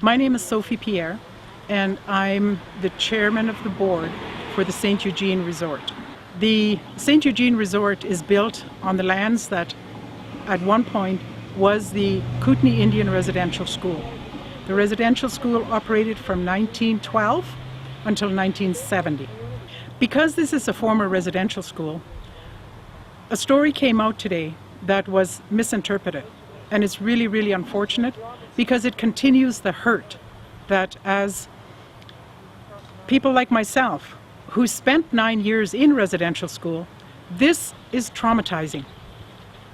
My name is Sophie Pierre, and I'm the chairman of the board for the St. Eugene Resort. The St. Eugene Resort is built on the lands that at one point was the Kootenai Indian Residential School. The residential school operated from 1912 until 1970. Because this is a former residential school, a story came out today that was misinterpreted, and it's really, really unfortunate because it continues the hurt that as people like myself who spent 9 years in residential school, this is traumatizing.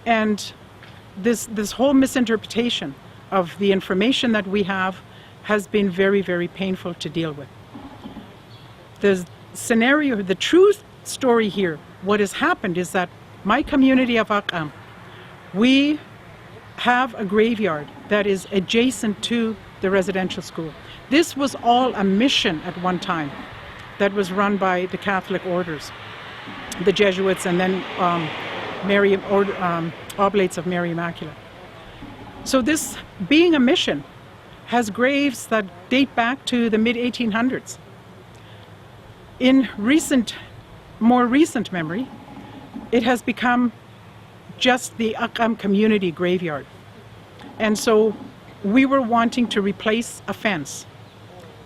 And this whole misinterpretation of the information that we have has been very, very painful to deal with. The scenario, the true story here, what has happened is that my community of Akam, we have a graveyard that is adjacent to the residential school. This was all a mission at one time that was run by the Catholic orders, the Jesuits, and then Oblates of Mary Immaculate. So this, being a mission, has graves that date back to the mid-1800s. In more recent memory, it has become just the Akam community graveyard. And so we were wanting to replace a fence.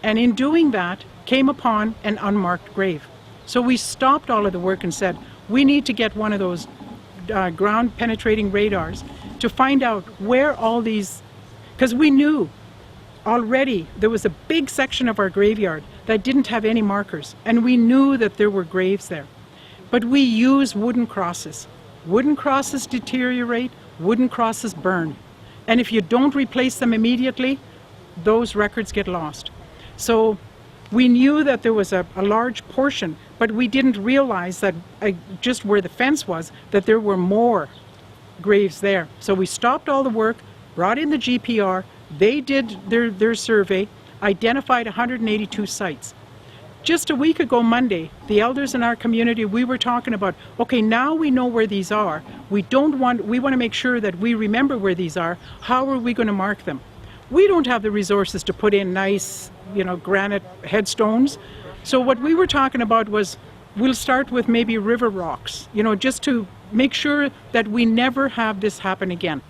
And in doing that, came upon an unmarked grave. So we stopped all of the work and said, we need to get one of those ground penetrating radars to find out where all these, because we knew already there was a big section of our graveyard that didn't have any markers, and we knew that there were graves there. But we use wooden crosses. Wooden crosses deteriorate, wooden crosses burn. And if you don't replace them immediately, those records get lost. So we knew that there was a large portion, but we didn't realize that just where the fence was, that there were more graves there. So we stopped all the work, brought in the GPR, they did their survey, identified 182 sites. Just a week ago Monday, the elders in our community, we were talking about, okay, now we know where these are. We want to make sure that we remember where these are. How are we going to mark them? We don't have the resources to put in nice, granite headstones. So what we were talking about was, we'll start with maybe river rocks, just to make sure that we never have this happen again.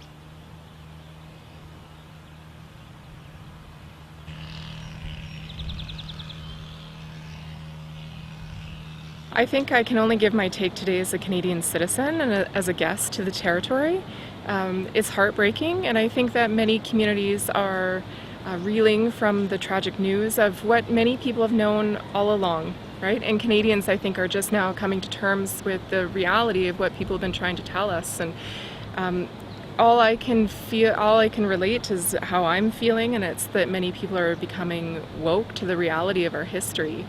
I think I can only give my take today as a Canadian citizen and as a guest to the territory. It's heartbreaking, and I think that many communities are reeling from the tragic news of what many people have known all along, right? And Canadians, I think, are just now coming to terms with the reality of what people have been trying to tell us. And all I can relate is how I'm feeling, and it's that many people are becoming woke to the reality of our history.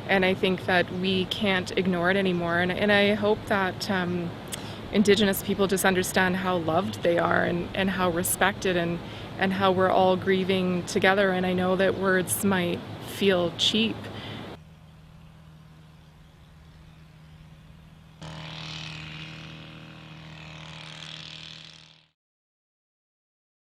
And I think that we can't ignore it anymore. And I hope that Indigenous people just understand how loved they are and how respected and how we're all grieving together. And I know that words might feel cheap,